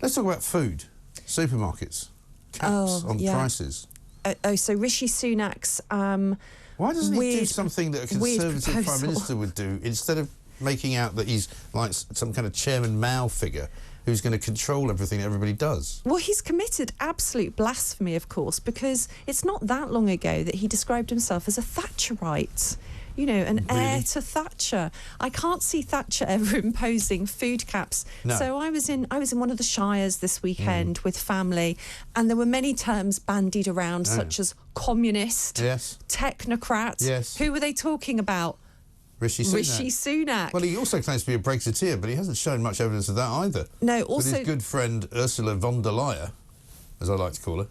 Let's talk about food. Supermarkets. Caps on prices. So Rishi Sunak's why doesn't he do something that a Conservative Prime Minister would do, instead of making out that he's like some kind of Chairman Mao figure who's going to control everything that everybody does? Well, he's committed absolute blasphemy, of course, because it's not that long ago that he described himself as a Thatcherite. You know, an heir to Thatcher. I can't see Thatcher ever imposing food caps. No. So I was in one of the shires this weekend with family, and there were many terms bandied around, such as communist, technocrat. Yes. Who were they talking about? Rishi Sunak. Rishi Sunak. Well, he also claims to be a Brexiteer, but he hasn't shown much evidence of that either. No, also... With his good friend Ursula von der Leyen, as I like to call her.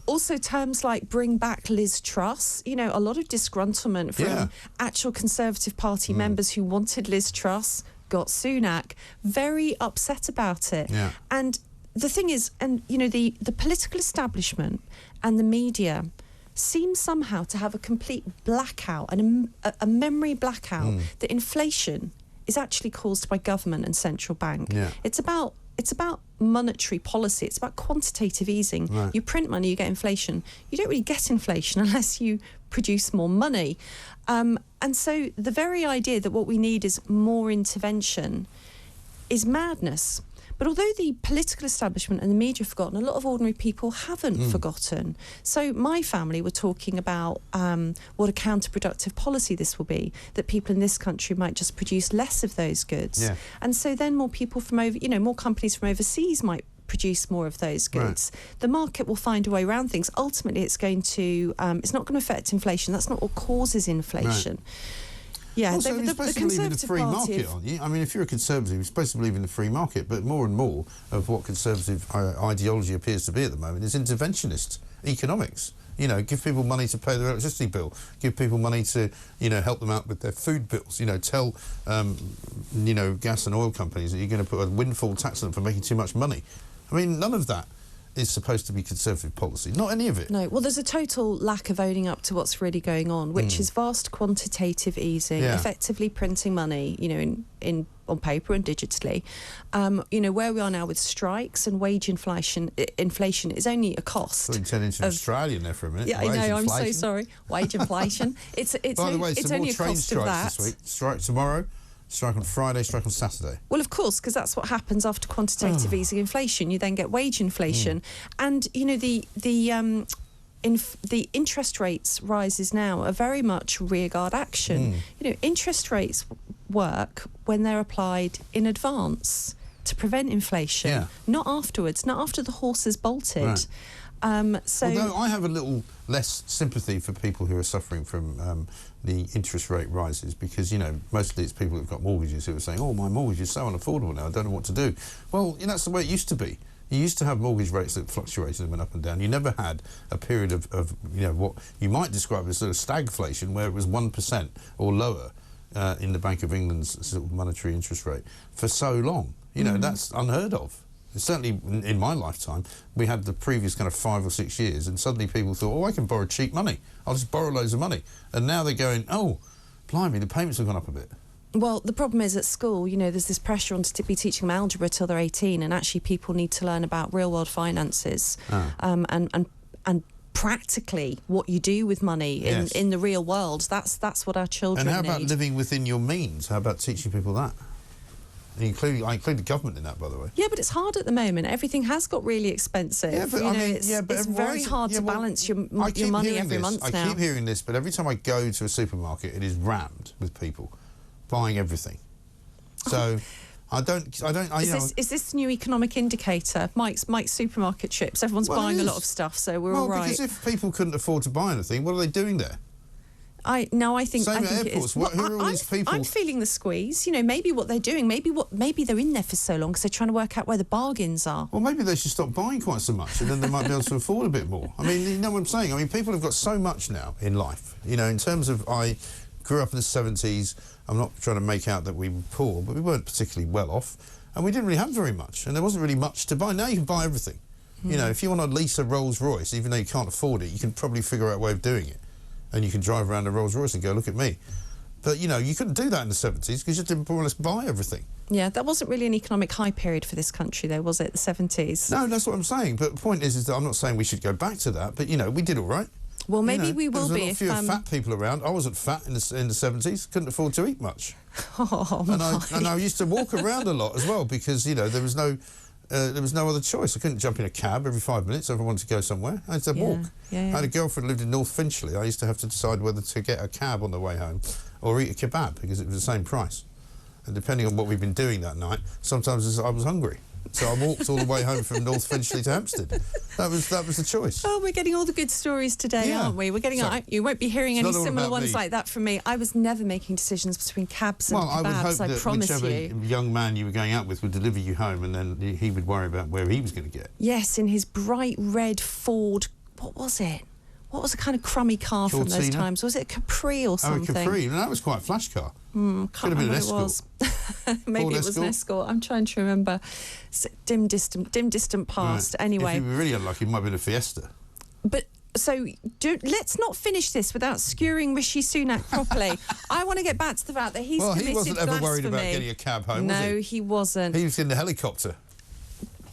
Also terms like bring back Liz Truss. You know, a lot of disgruntlement from actual Conservative Party members who wanted Liz Truss, got Sunak, very upset about it. Yeah. And the thing is, and you know, the political establishment and the media seem somehow to have a complete blackout and a memory blackout that inflation is actually caused by government and central bank. Yeah. It's about monetary policy. It's about quantitative easing. Right. You print money, you get inflation. You don't really get inflation unless you produce more money. And so the very idea that what we need is more intervention is madness. But although the political establishment and the media have forgotten, a lot of ordinary people haven't forgotten. So my family were talking about what a counterproductive policy this will be, that people in this country might just produce less of those goods. Yeah. And so then more people from more companies from overseas might produce more of those goods. Right. The market will find a way around things. Ultimately, it's going to, it's not going to affect inflation. That's not what causes inflation. Right. Yeah, also, you're supposed to believe in the free market, aren't you? I mean, if you're a Conservative, you're supposed to believe in the free market, but more and more of what Conservative ideology appears to be at the moment is interventionist economics. You know, give people money to pay their electricity bill, give people money to, you know, help them out with their food bills, you know, tell, you know, gas and oil companies that you're going to put a windfall tax on them for making too much money. I mean, none of that is supposed to be Conservative policy, not any of it. No, well, there's a total lack of owning up to what's really going on, which is vast quantitative easing, effectively printing money, you know, on paper and digitally. You know, where we are now with strikes and wage inflation is only a cost. You turned into an Australian there for a minute. Yeah, wage I know, inflation. I'm so sorry. Wage inflation. It's By the way, it's some only more a train cost of that. strikes this week. Strike tomorrow. Strike on Friday, strike on Saturday. Well, of course, because that's what happens after quantitative easing inflation. You then get wage inflation. And, you know, the interest rates rises now are very much rearguard action. You know, interest rates work when they're applied in advance to prevent inflation, not afterwards, not after the horse has bolted. Right. So, although I have a little less sympathy for people who are suffering from the interest rate rises, because, you know, mostly it's people who've got mortgages who are saying, oh, my mortgage is so unaffordable now, I don't know what to do. Well, you know, that's the way it used to be. You used to have mortgage rates that fluctuated and went up and down. You never had a period of you know, what you might describe as sort of stagflation, where it was 1% or lower in the Bank of England's sort of monetary interest rate for so long. You know, that's unheard of. Certainly in my lifetime, we had the previous kind of 5 or 6 years, and suddenly people thought, oh, I can borrow cheap money. I'll just borrow loads of money. And now they're going, oh, blimey, the payments have gone up a bit. Well, the problem is at school, you know, there's this pressure on to be teaching them algebra till they're 18, and actually people need to learn about real-world finances and practically what you do with money in the real world. That's what our children need. And how about living within your means? How about teaching people that? I include the government in that, by the way. Yeah, but it's hard at the moment. Everything has got really expensive. Yeah, but it's very hard to balance your money every month now. I keep hearing this, but every time I go to a supermarket, it is rammed with people buying everything. So Is this new economic indicator? Mike's supermarket trips. Everyone's buying a lot of stuff, so we're all right. Because if people couldn't afford to buy anything, what are they doing there? I think Same at airports. Who are all these people? I'm feeling the squeeze. You know, maybe what they're doing, maybe they're in there for so long because they're trying to work out where the bargains are. Well, maybe they should stop buying quite so much, and then they might be able to afford a bit more. I mean, you know what I'm saying? I mean, people have got so much now in life. You know, in terms of, I grew up in the 70s. I'm not trying to make out that we were poor, but we weren't particularly well off, and we didn't really have very much, and there wasn't really much to buy. Now you can buy everything. You know, if you want to lease a Rolls Royce, even though you can't afford it, you can probably figure out a way of doing it. And you can drive around a Rolls Royce and go, look at me. But, you know, you couldn't do that in the 70s because you had to more or less buy everything. Yeah, that wasn't really an economic high period for this country, though, was it, the 70s? No, that's what I'm saying. But the point is that I'm not saying we should go back to that, but, you know, we did all right. Well, maybe we will be if... There was a lot fewer fat people around. I wasn't fat in the 70s, couldn't afford to eat much. Oh, and I used to walk around a lot as well because, you know, there was no other choice. I couldn't jump in a cab every 5 minutes if I wanted to go somewhere. I had to walk. I had a girlfriend who lived in North Finchley. I used to have to decide whether to get a cab on the way home or eat a kebab because it was the same price. And depending on what we'd been doing that night, sometimes I was hungry. So I walked all the way home from North Finchley to Hampstead. That was the choice. Oh, we're getting all the good stories today, aren't we? We're getting. You won't be hearing any similar ones like that from me. I was never making decisions between cabs and kebabs. I would hope that promise whichever young man you were going out with would deliver you home, and then he would worry about where he was going to get. Yes, in his bright red Ford. What was it? What was a kind of crummy car from those times? Was it a Capri or something? Oh, a Capri. No, that was quite a flash car. Can't remember what it was. Maybe it was an Escort. I'm trying to remember. Dim distant past. Right. Anyway. If you were really unlucky, it might have been a Fiesta. But... So let's not finish this without skewering Rishi Sunak properly. I want to get back to the fact that he's committed blasphemy. Well, he wasn't ever worried about getting a cab home, was he? No, he wasn't. He was in the helicopter.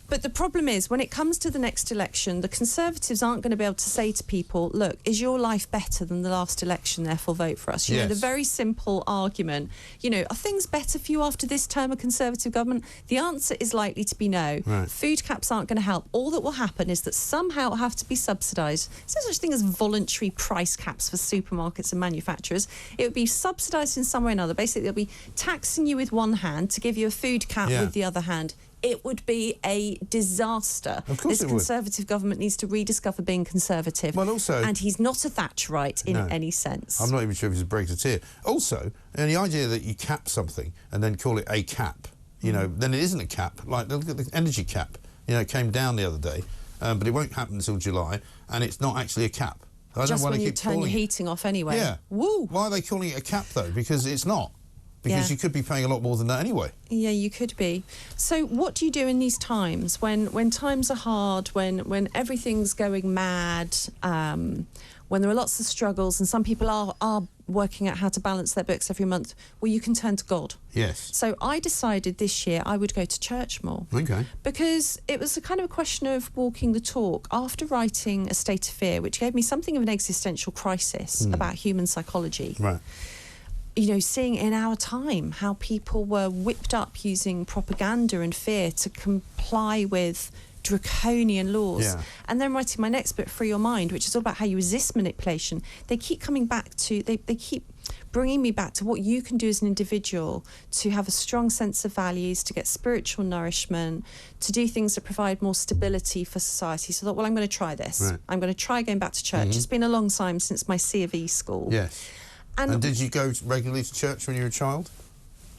But the problem is, when it comes to the next election, the Conservatives aren't going to be able to say to people, look, is your life better than the last election, therefore vote for us? You know, the very simple argument, you know, are things better for you after this term of Conservative government? The answer is likely to be no. Right. Food caps aren't going to help. All that will happen is that somehow it'll have to be subsidised. There's no such thing as voluntary price caps for supermarkets and manufacturers. It would be subsidised in some way or another. Basically, they'll be taxing you with one hand to give you a food cap with the other hand. It would be a disaster. Of course this Conservative government needs to rediscover being Conservative. Well, also... And he's not a Thatcherite in any sense. I'm not even sure if he's a Brexiteer. Also, the idea that you cap something and then call it a cap, you know, then it isn't a cap. Like, look at the energy cap. You know, it came down the other day, but it won't happen until July, and it's not actually a cap. I Just when you turn your heating off anyway. Yeah. Woo! Why are they calling it a cap, though? Because it's not. Because you could be paying a lot more than that anyway. Yeah, you could be. So what do you do in these times when times are hard, when everything's going mad, when there are lots of struggles and some people are working out how to balance their books every month? Well, you can turn to God. Yes. So I decided this year I would go to church more. Okay. Because it was a kind of a question of walking the talk. After writing A State of Fear, which gave me something of an existential crisis about human psychology. Right. You know, seeing in our time how people were whipped up using propaganda and fear to comply with draconian laws. Yeah. And then writing my next book, Free Your Mind, which is all about how you resist manipulation. They keep coming back to, they keep bringing me back to what you can do as an individual to have a strong sense of values, to get spiritual nourishment, to do things that provide more stability for society. So I thought, well, I'm going to try this. Right. I'm going to try going back to church. It's been a long time since my C of E school. Yes. And did you go regularly to church when you were a child?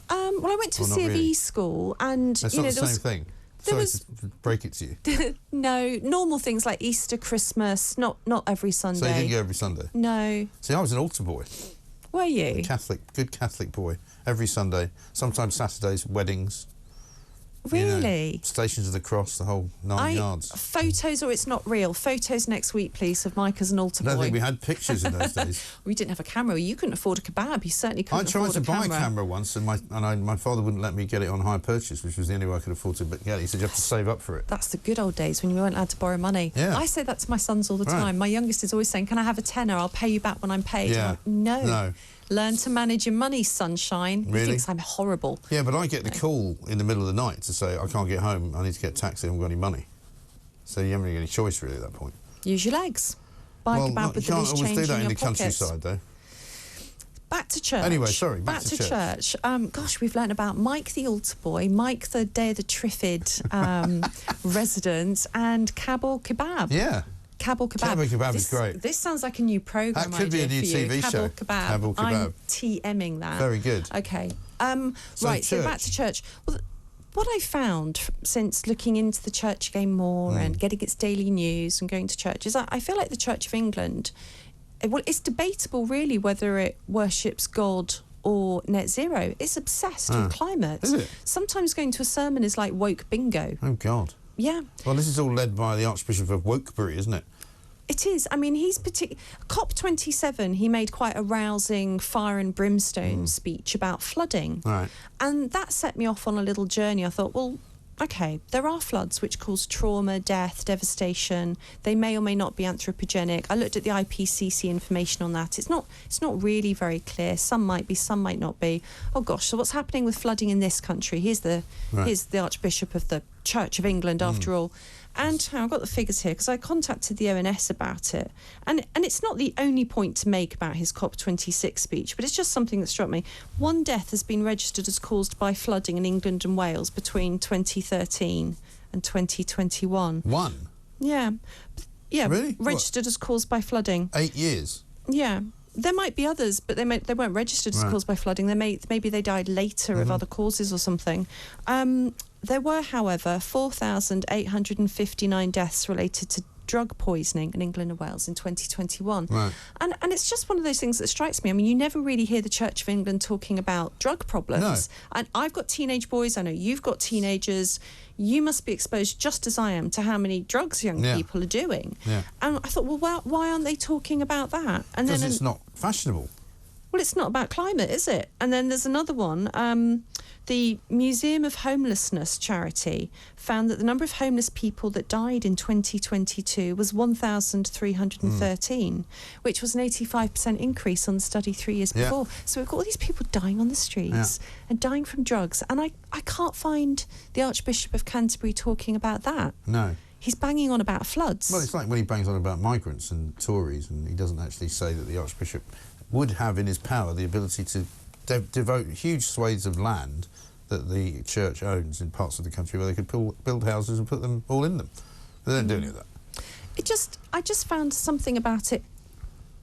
Well, I went to a C of E school, and that's you not know, the same thing. Sorry to break it to you. No, normal things like Easter, Christmas, not every Sunday. So you didn't go every Sunday? No. See, I was an altar boy. Were you? Good Catholic boy. Every Sunday, sometimes Saturdays, weddings. Really? You know, Stations of the Cross, the whole 9 yards. Photos, or it's not real. Photos next week, please, of Mike as an altar boy. I don't think we had pictures in those days. We didn't have a camera. You couldn't afford a kebab. You certainly couldn't afford a camera. I tried to buy a camera once, and my father wouldn't let me get it on hire purchase, which was the only way I could afford to get it. He said you have to save up for it. That's the good old days when you weren't allowed to borrow money. Yeah. I say that to my sons all the time. My youngest is always saying, can I have a tenner? I'll pay you back when I'm paid. Yeah. Like, no. Learn to manage your money, sunshine. Really? He thinks I'm horrible. Yeah, but I get the call in the middle of the night to say, I can't get home, I need to get a taxi, I haven't got any money. So you haven't really got any choice, really, at that point. Use your legs. Buy a kebab with the loose change in your pockets. You can't always do that in the countryside, though. Back to church. Anyway, sorry, back to church. Gosh, we've learned about Mike the altar boy, Mike the Day of the Triffid resident, and Kabul kebab. Yeah. Kabul kebab. Kabul kebab is great. This sounds like a new programme. That could be a new TV show. Kabul kebab. I'm TMing that. Very good. Okay. So back to church. Well, what I found since looking into the church again more and getting its daily news and going to church is I feel like the Church of England, well, it's debatable really whether it worships God or net zero. It's obsessed with climate. Is it? Sometimes going to a sermon is like woke bingo. Oh, God. Yeah. Well, this is all led by the Archbishop of Wokebury, isn't it? It is. I mean, COP27, he made quite a rousing fire and brimstone speech about flooding. Right. And that set me off on a little journey. I thought, well, OK, there are floods which cause trauma, death, devastation. They may or may not be anthropogenic. I looked at the IPCC information on that. It's not really very clear. Some might be, some might not be. Oh, gosh, so what's happening with flooding in this country? Here's the Archbishop of the Church of England, after all. And I've got the figures here because I contacted the ONS about it. And it's not the only point to make about his COP26 speech, but it's just something that struck me. One death has been registered as caused by flooding in England and Wales between 2013 and 2021. One? Yeah. Yeah. Really? Registered as caused by flooding. 8 years? Yeah. There might be others, but they weren't registered as caused by flooding. Maybe they died later of other causes or something. There were, however, 4,859 deaths related to drug poisoning in England and Wales in 2021. Right. And it's just one of those things that strikes me. I mean, you never really hear the Church of England talking about drug problems. No. And I've got teenage boys. I know you've got teenagers. You must be exposed just as I am to how many drugs young people are doing. Yeah. And I thought, well, why aren't they talking about that? And because it's not fashionable. Well, it's not about climate, is it? And then there's another one. The Museum of Homelessness charity found that the number of homeless people that died in 2022 was 1,313, which was an 85% increase on the study 3 years before. So we've got all these people dying on the streets and dying from drugs. And I can't find the Archbishop of Canterbury talking about that. No. He's banging on about floods. Well, it's like when he bangs on about migrants and Tories, and he doesn't actually say that the Archbishop would have in his power the ability to devote huge swathes of land that the church owns in parts of the country where they could build houses and put them all in them. They don't do any of that. I just found something about it.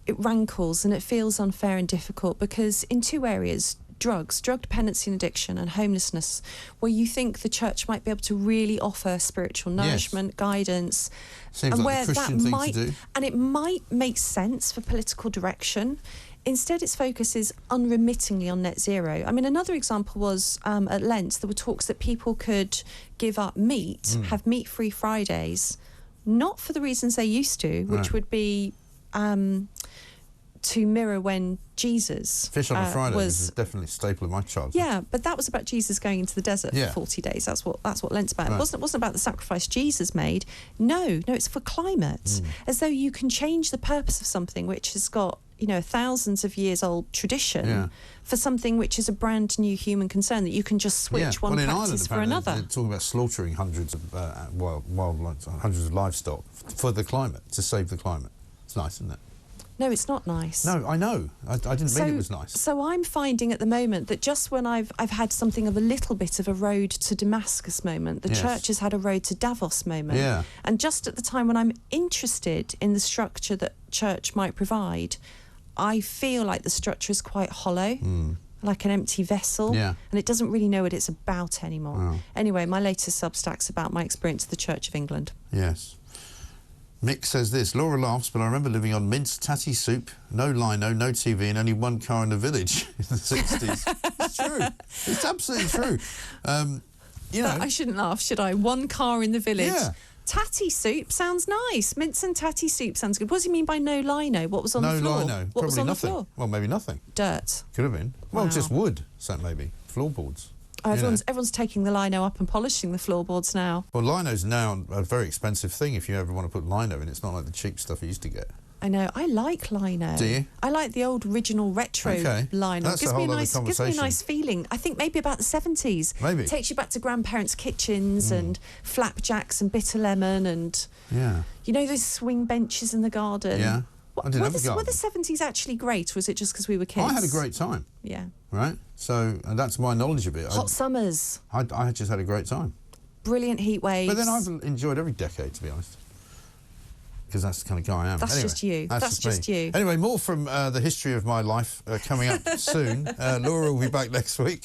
It rankles and it feels unfair and difficult because in two areas, drug dependency and addiction, and homelessness, where you think the church might be able to really offer spiritual nourishment, guidance, seems and like where the Christian that thing might, to do. and it might make sense for political direction. Instead, its focus is unremittingly on net zero. I mean, another example was at Lent, there were talks that people could give up meat, have meat-free Fridays, not for the reasons they used to, which would be to mirror when Jesus Fish on a Friday was is definitely a staple of my childhood. Yeah, but that was about Jesus going into the desert for 40 days. That's what Lent's about. It wasn't about the sacrifice Jesus made. No, it's for climate. As though you can change the purpose of something which has got, thousands of years old tradition for something which is a brand new human concern, that you can just switch one practice for another. They're talking about slaughtering hundreds of hundreds of livestock for the climate, to save the climate. It's nice, isn't it? No, it's not nice. No, I know. I didn't mean it was nice. So I'm finding at the moment that just when I've had something of a little bit of a road to Damascus moment, the church has had a road to Davos moment. Yeah. And just at the time when I'm interested in the structure that church might provide, I feel like the structure is quite hollow, like an empty vessel, and it doesn't really know what it's about anymore. Wow. Anyway, my latest Substack's about my experience of the Church of England. Yes. Mick says this: Laura laughs, but I remember living on mince, tatty soup, no lino, no TV, and only one car in the village in the 60s. It's true. It's absolutely true. But I shouldn't laugh, should I? One car in the village. Yeah. Tatty soup sounds nice. Mince and tatty soup sounds good. What does he mean by no lino? What was on the floor? No lino. What was Probably on nothing. the floor? Well, maybe nothing. Dirt. Could have been. Well, Wow. just wood, so maybe. Floorboards. Oh, everyone's taking the lino up and polishing the floorboards now. Well, lino's now a very expensive thing if you ever want to put lino in. It's not like the cheap stuff you used to get. I know. I like lino. Do you? I like the old original retro lino. That's Gives a me whole other gives me a conversation. nice feeling. I think maybe about the 70s. Maybe. It takes you back to grandparents' kitchens and flapjacks and bitter lemon and those swing benches in the garden. Yeah. I didn't have a garden. Were the 70s actually great, or was it just because we were kids? I had a great time. Yeah. Right? So, and that's my knowledge of it. Hot summers. I just had a great time. Brilliant heat waves. But then I've enjoyed every decade, to be honest. Because that's the kind of guy I am. That's just you. That's just you. Anyway, more from the history of my life coming up soon. Laura will be back next week.